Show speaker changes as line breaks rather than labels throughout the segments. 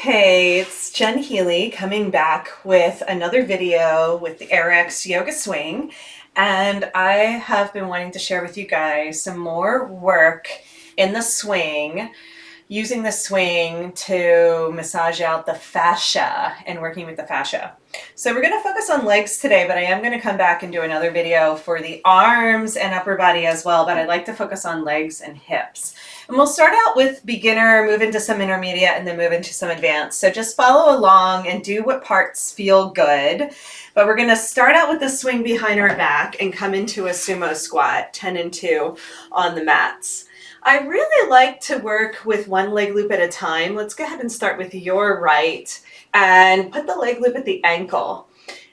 Hey, it's Jen Healy coming back with another video with the AYRx Yoga Swing. And I have been wanting to share with you guys some more work in the swing, using the swing to massage out the fascia and working with the fascia. So we're going to focus on legs today, but I am going to come back and do another video for the arms and upper body as well, but I'd like to focus on legs and hips. And we'll start out with beginner, move into some intermediate, and then move into some advanced. So just follow along and do what parts feel good. But we're going to start out with the swing behind our back and come into a sumo squat, 10 and 2 on the mats. I really like to work with one leg loop at a time. Let's go ahead and start with your right and put the leg loop at the ankle.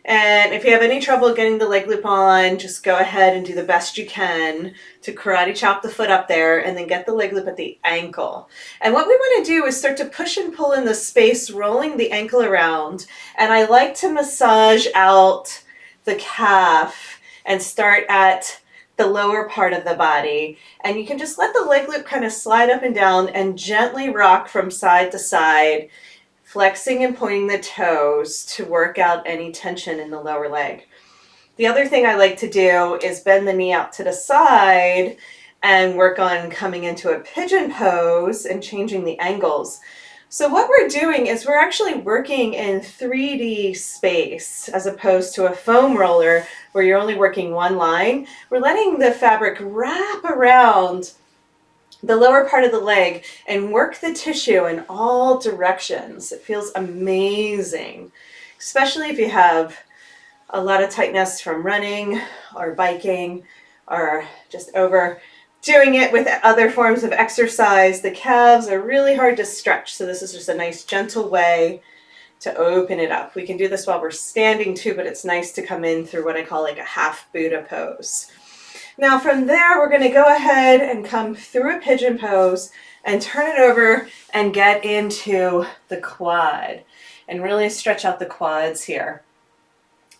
And if you have any trouble getting the leg loop on, just go ahead and do the best you can to karate chop the foot up there and then get the leg loop at the ankle. And what we want to do is start to push and pull in the space, rolling the ankle around. And I like to massage out the calf and start at the lower part of the body. And you can just let the leg loop kind of slide up and down and gently rock from side to side, flexing and pointing the toes to work out any tension in the lower leg. The other thing I like to do is bend the knee out to the side and work on coming into a pigeon pose and changing the angles. So what we're doing is we're actually working in 3D space as opposed to a foam roller where you're only working one line. We're letting the fabric wrap around the lower part of the leg and work the tissue in all directions. It feels amazing, especially if you have a lot of tightness from running or biking or just overdoing it with other forms of exercise. The calves are really hard to stretch, so this is just a nice gentle way to open it up. We can do this while we're standing too, but it's nice to come in through what I call like a half Buddha pose. Now from there, we're going to go ahead and come through a pigeon pose and turn it over and get into the quad and really stretch out the quads here.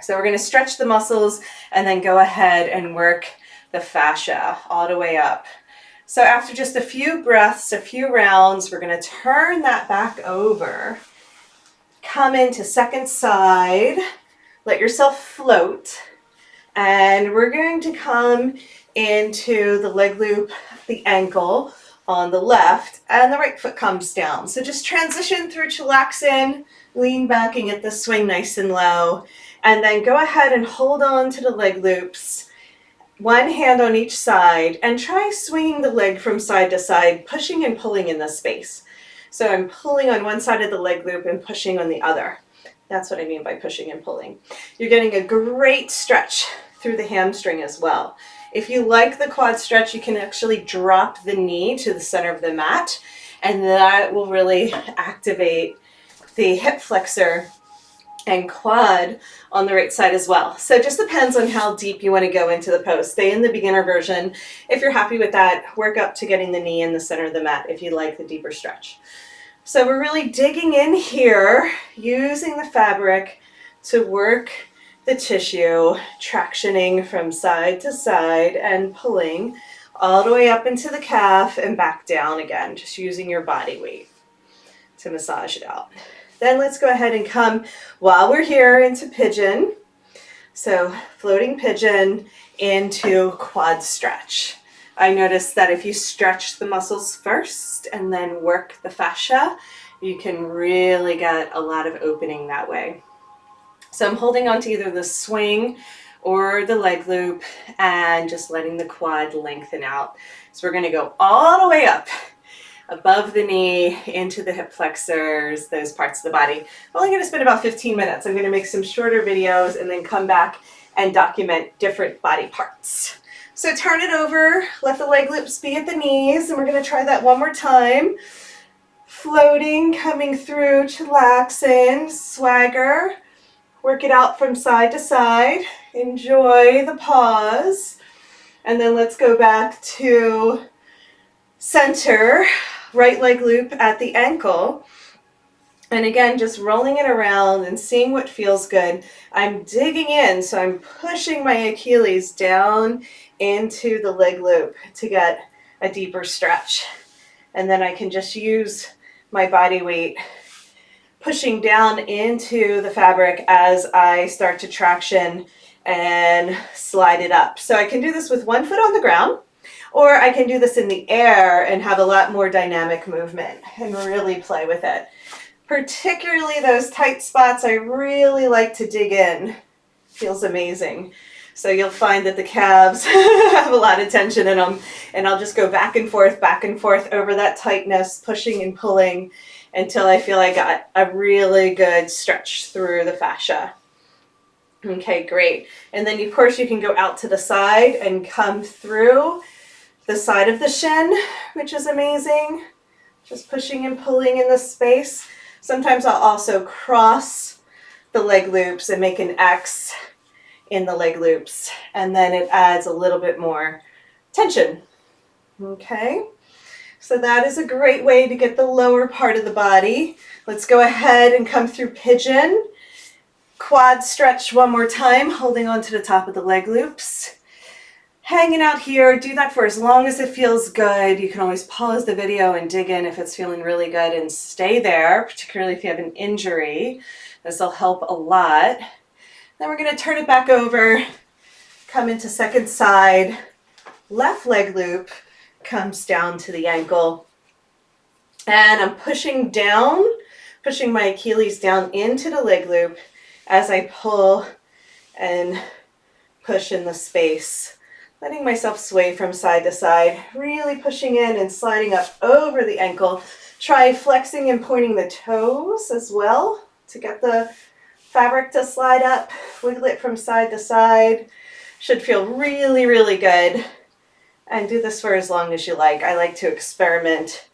So we're going to stretch the muscles and then go ahead and work the fascia all the way up. So after just a few breaths, a few rounds, we're going to turn that back over, come into second side, let yourself float. And we're going to come into the leg loop, the ankle on the left, and the right foot comes down. So just transition through chillaxin, lean back and get the swing nice and low. And then go ahead and hold on to the leg loops, one hand on each side, and try swinging the leg from side to side, pushing and pulling in the space. So I'm pulling on one side of the leg loop and pushing on the other. That's what I mean by pushing and pulling. You're getting a great stretch through the hamstring as well. If you like the quad stretch, you can actually drop the knee to the center of the mat, and that will really activate the hip flexor and quad on the right side as well. So it just depends on how deep you want to go into the pose. Stay in the beginner version. If you're happy with that, work up to getting the knee in the center of the mat if you like the deeper stretch. So we're really digging in here, using the fabric to work the tissue, tractioning from side to side and pulling all the way up into the calf and back down again, just using your body weight to massage it out. Then let's go ahead and come, while we're here, into pigeon. So floating pigeon into quad stretch. I noticed that if you stretch the muscles first and then work the fascia, you can really get a lot of opening that way. So I'm holding on to either the swing or the leg loop and just letting the quad lengthen out. So we're going to go all the way up above the knee into the hip flexors, those parts of the body. I'm only going to spend about 15 minutes. I'm going to make some shorter videos and then come back and document different body parts. So turn it over, let the leg loops be at the knees, and we're going to try that one more time. Floating, coming through, chillaxin, swagger. Work it out from side to side. Enjoy the pause. And then let's go back to center, right leg loop at the ankle. And again, just rolling it around and seeing what feels good. I'm digging in, so I'm pushing my Achilles down into the leg loop to get a deeper stretch. And then I can just use my body weight pushing down into the fabric as I start to traction and slide it up. So I can do this with one foot on the ground, or I can do this in the air and have a lot more dynamic movement and really play with it. Particularly those tight spots, I really like to dig in. Feels amazing. So you'll find that the calves have a lot of tension in them, and I'll just go back and forth over that tightness, pushing and pulling until I feel I got a really good stretch through the fascia. Okay, great. And then of course you can go out to the side and come through the side of the shin, which is amazing. Just pushing and pulling in the space. Sometimes I'll also cross the leg loops and make an X in the leg loops, and then it adds a little bit more tension. Okay, so that is a great way to get the lower part of the body. Let's go ahead and come through pigeon. Quad stretch one more time, holding on to the top of the leg loops. Hanging out here, do that for as long as it feels good. You can always pause the video and dig in if it's feeling really good and stay there, particularly if you have an injury. This will help a lot. Then we're going to turn it back over, come into second side, left leg loop comes down to the ankle, and I'm pushing down, pushing my Achilles down into the leg loop as I pull and push in the space, letting myself sway from side to side, really pushing in and sliding up over the ankle. Try flexing and pointing the toes as well to get the fabric to slide up. Wiggle it from side to side. Should feel really, really good. And do this for as long as you like. I like to experiment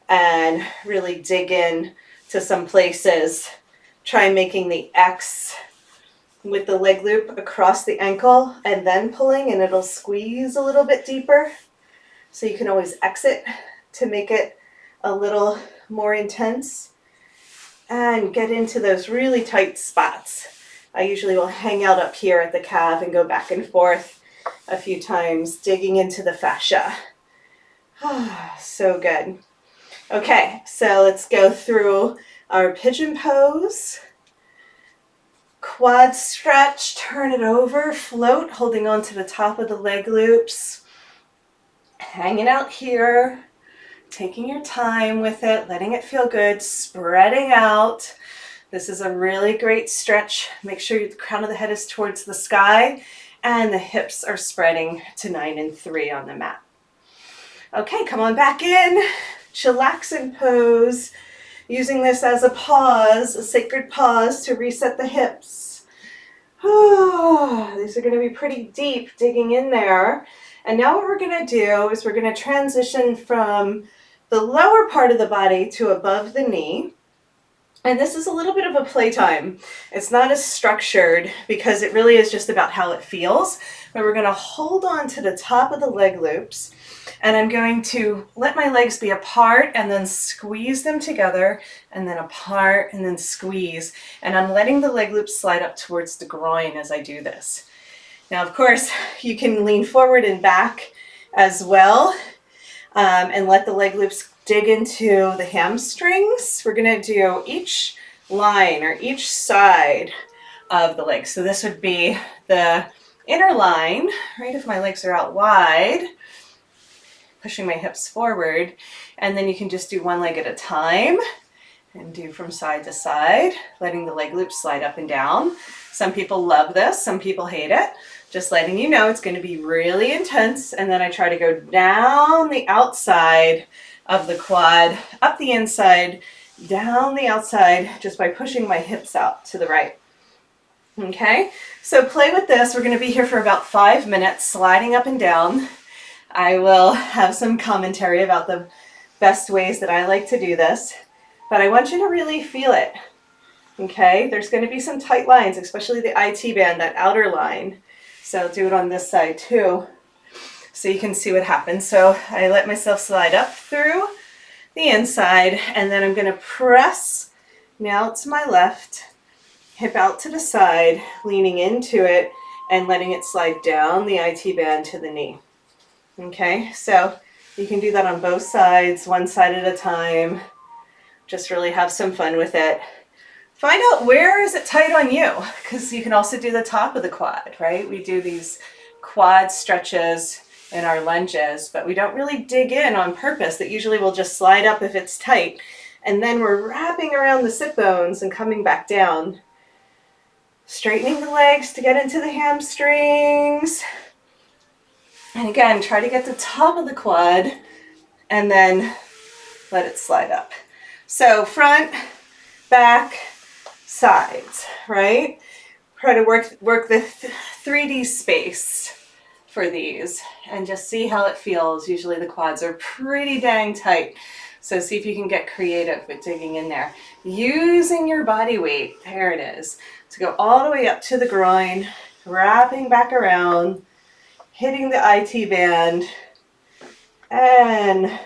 and really dig in to some places. Try making the X with the leg loop across the ankle and then pulling, and it'll squeeze a little bit deeper. So you can always exit to make it a little more intense. And get into those really tight spots. I usually will hang out up here at the calf and go back and forth a few times, digging into the fascia. So good. Okay, so let's go through our pigeon pose. Quad stretch, turn it over, float, holding on to the top of the leg loops. Hanging out here. Taking your time with it, letting it feel good, spreading out. This is a really great stretch. Make sure the crown of the head is towards the sky and the hips are spreading to 9 and 3 on the mat. Okay, come on back in. Chillaxing pose. Using this as a pause, a sacred pause to reset the hips. These are going to be pretty deep, digging in there. And now what we're going to do is we're going to transition from the lower part of the body to above the knee. And this is a little bit of a playtime. It's not as structured because it really is just about how it feels. But we're going to hold on to the top of the leg loops, and I'm going to let my legs be apart and then squeeze them together, and then apart and then squeeze. And I'm letting the leg loops slide up towards the groin as I do this. Now, of course, you can lean forward and back as well. And let the leg loops dig into the hamstrings. We're going to do each line or each side of the leg. So this would be the inner line, right? If my legs are out wide, pushing my hips forward. And then you can just do one leg at a time and do from side to side, letting the leg loops slide up and down. Some people love this, some people hate it. Just letting you know it's going to be really intense. And then I try to go down the outside of the quad, up the inside, down the outside, just by pushing my hips out to the right. Okay, so play with this. We're going to be here for about 5 minutes, sliding up and down. I will have some commentary about the best ways that I like to do this, but I want you to really feel it. Okay, there's going to be some tight lines, especially the IT band, that outer line. So do it on this side too, so you can see what happens. So I let myself slide up through the inside, and then I'm going to press now to my left, hip out to the side, leaning into it and letting it slide down the IT band to the knee. Okay, so you can do that on both sides, one side at a time. Just really have some fun with it. find out where is it tight on you, because you can also do the top of the quad, right? We do these quad stretches in our lunges, but we don't really dig in on purpose. That usually will just slide up if it's tight. And then we're wrapping around the sit bones and coming back down. Straightening the legs to get into the hamstrings. And again, try to get the top of the quad and then let it slide up. So front, back, sides, right? Try to work the 3D space for these and just see how it feels. Usually the quads are pretty dang tight. So see if you can get creative with digging in there. Using your body weight, there it is, to go all the way up to the groin, wrapping back around, hitting the IT band, and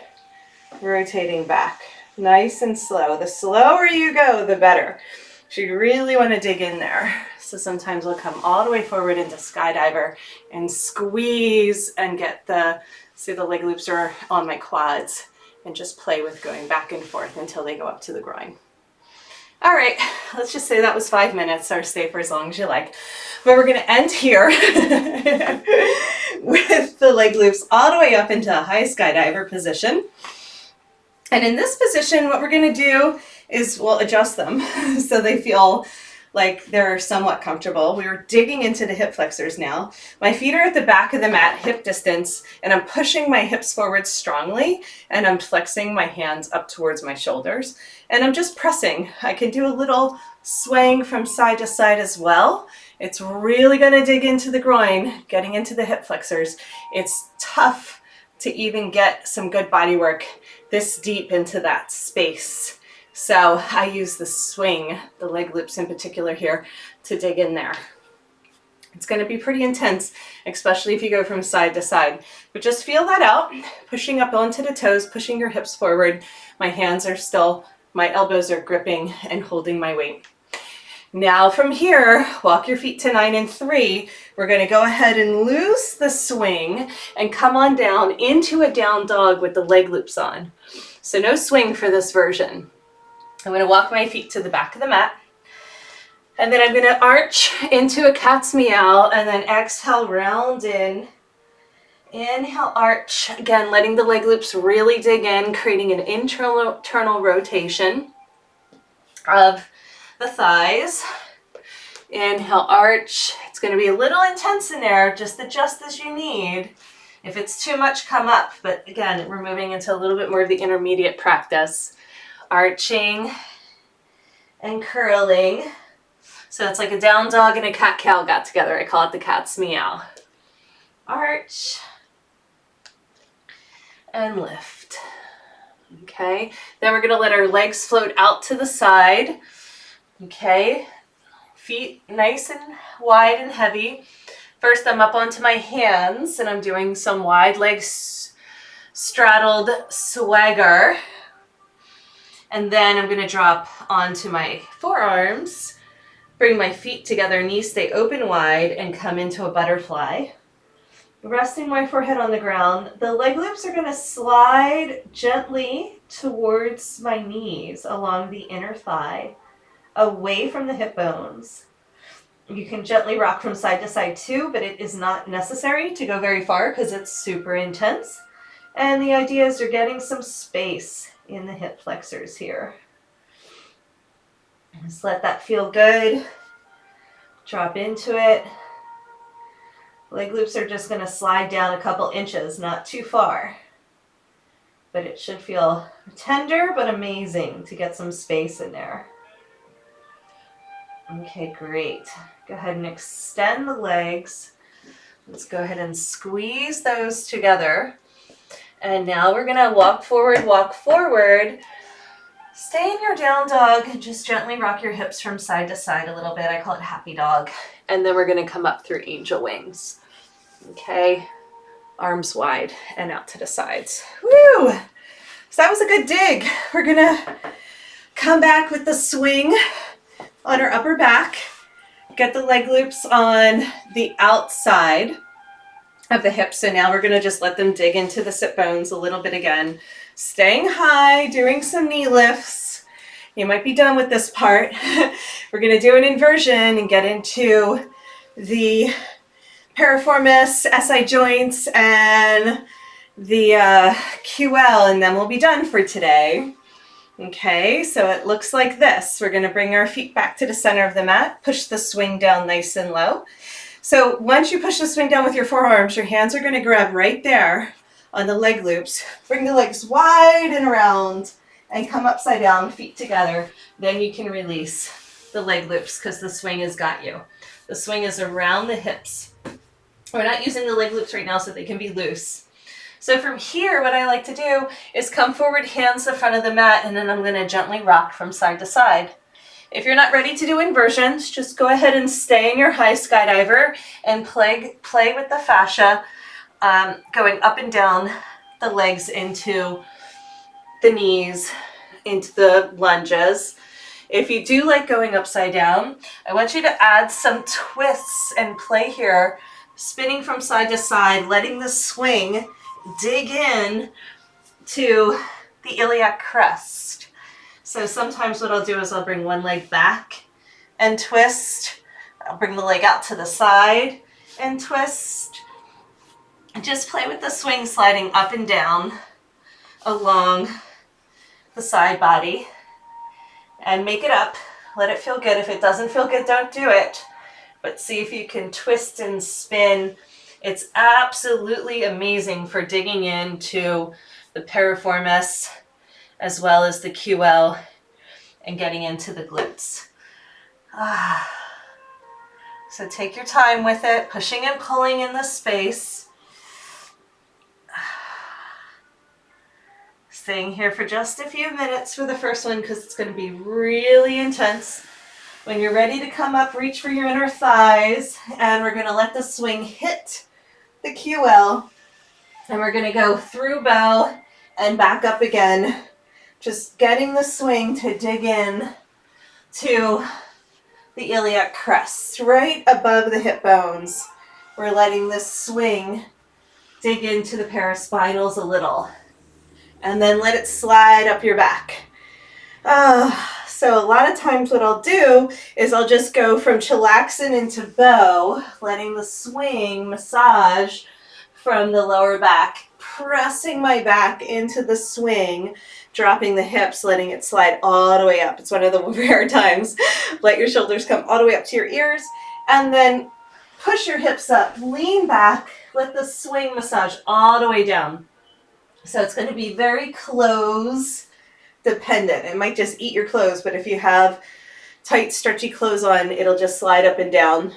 rotating back. Nice and slow. The slower you go, the better. So you really want to dig in there. So sometimes we'll come all the way forward into skydiver and squeeze and get see the leg loops are on my quads, and just play with going back and forth until they go up to the groin. All right, let's just say that was 5 minutes, or stay for as long as you like. But we're going to end here with the leg loops all the way up into a high skydiver position. And in this position, what we're going to do is we'll adjust them so they feel like they're somewhat comfortable. We're digging into the hip flexors now. My feet are at the back of the mat, hip distance, and I'm pushing my hips forward strongly, and I'm flexing my hands up towards my shoulders. And I'm just pressing. I can do a little swaying from side to side as well. It's really going to dig into the groin, getting into the hip flexors. It's tough to even get some good body work this deep into that space. So I use the swing, the leg loops in particular here, to dig in there. It's going to be pretty intense, especially if you go from side to side. But just feel that out, pushing up onto the toes, pushing your hips forward. My hands are still, my elbows are gripping and holding my weight. Now from here, walk your feet to 9 and 3. We're going to go ahead and loose the swing and come on down into a down dog with the leg loops on. So no swing for this version. I'm going to walk my feet to the back of the mat, and then I'm going to arch into a cat's meow, and then exhale, round in. Inhale, arch. Again, letting the leg loops really dig in, creating an internal rotation of the thighs. Inhale, arch. It's going to be a little intense in there. Just adjust as you need. If it's too much, come up. But again, we're moving into a little bit more of the intermediate practice. Arching and curling. So it's like a down dog and a cat-cow got together. I call it the cat's meow. Arch and lift. Okay, then we're going to let our legs float out to the side. Okay, feet nice and wide and heavy. First, I'm up onto my hands and I'm doing some wide legs straddled swagger. And then I'm going to drop onto my forearms, bring my feet together, knees stay open wide, and come into a butterfly. Resting my forehead on the ground, the leg loops are going to slide gently towards my knees along the inner thigh, away from the hip bones. You can gently rock from side to side too, but it is not necessary to go very far because it's super intense. And the idea is you're getting some space in the hip flexors here. Just let that feel good. Drop into it. Leg loops are just going to slide down a couple inches, not too far. But it should feel tender but amazing to get some space in there. Okay, great. Go ahead and extend the legs. Let's go ahead and squeeze those together. And now we're going to walk forward. Stay in your down dog. Just gently rock your hips from side to side a little bit. I call it happy dog. And then we're going to come up through angel wings. Okay, arms wide and out to the sides. Woo! So that was a good dig. We're going to come back with the swing on our upper back. Get the leg loops on the outside of the hips. So now we're going to just let them dig into the sit bones a little bit again. Staying high, doing some knee lifts. You might be done with this part. We're going to do an inversion and get into the piriformis, SI joints, and the QL, and then we'll be done for today. Okay, so it looks like this. We're going to bring our feet back to the center of the mat, push the swing down nice and low. So once you push the swing down with your forearms, your hands are going to grab right there on the leg loops. Bring the legs wide and around and come upside down, feet together. Then you can release the leg loops because the swing has got you. The swing is around the hips. We're not using the leg loops right now so they can be loose. So from here, what I like to do is come forward, hands the front of the mat, and then I'm going to gently rock from side to side. If you're not ready to do inversions, just go ahead and stay in your high skydiver and play with the fascia, going up and down the legs into the knees, into the lunges. If you do like going upside down, I want you to add some twists and play here, spinning from side to side, letting the swing dig in to the iliac crest. So sometimes what I'll do is I'll bring one leg back and twist. I'll bring the leg out to the side and twist. And just play with the swing sliding up and down along the side body. And make it up. Let it feel good. If it doesn't feel good, don't do it. But see if you can twist and spin. It's absolutely amazing for digging into the piriformis as well as the QL and getting into the glutes. So take your time with it, pushing and pulling in the space. Staying here for just a few minutes for the first one because it's going to be really intense. When you're ready to come up, reach for your inner thighs, and we're going to let the swing hit the QL, and we're going to go through bow and back up again, just getting the swing to dig in to the iliac crest, right above the hip bones. We're letting this swing dig into the paraspinals a little, and then let it slide up your back. So a lot of times what I'll do is I'll just go from chilaxin into bow, letting the swing massage from the lower back, pressing my back into the swing, dropping the hips, letting it slide all the way up. It's one of the rare times. Let your shoulders come all the way up to your ears, and then push your hips up, lean back, let the swing massage all the way down. So it's going to be very close dependent. It might just eat your clothes, but if you have tight, stretchy clothes on, it'll just slide up and down.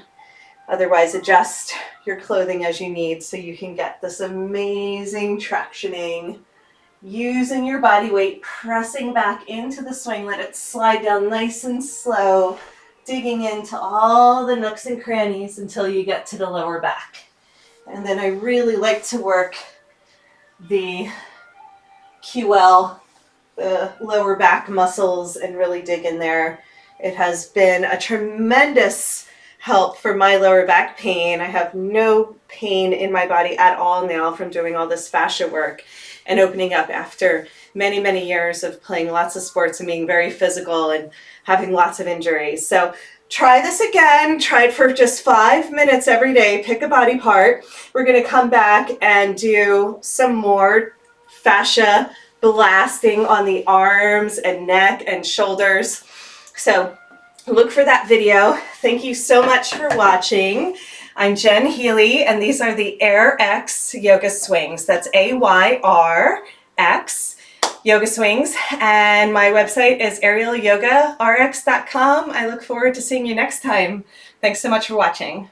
Otherwise, adjust your clothing as you need so you can get this amazing tractioning, using your body weight, pressing back into the swing. Let it slide down nice and slow, digging into all the nooks and crannies until you get to the lower back. And then I really like to work the QL, the lower back muscles, and really dig in there. It has been a tremendous help for my lower back pain. I have no pain in my body at all now from doing all this fascia work and opening up after many, many years of playing lots of sports and being very physical and having lots of injuries. So try this again. Try it for just 5 minutes every day. Pick a body part. We're going to come back and do some more fascia blasting on the arms and neck and shoulders. So look for that video. Thank you so much for watching. I'm Jen Healy, and these are the AYRx yoga swings. That's AYRx yoga swings, and my website is aerialyogarx.com. I look forward to seeing you next time. Thanks so much for watching.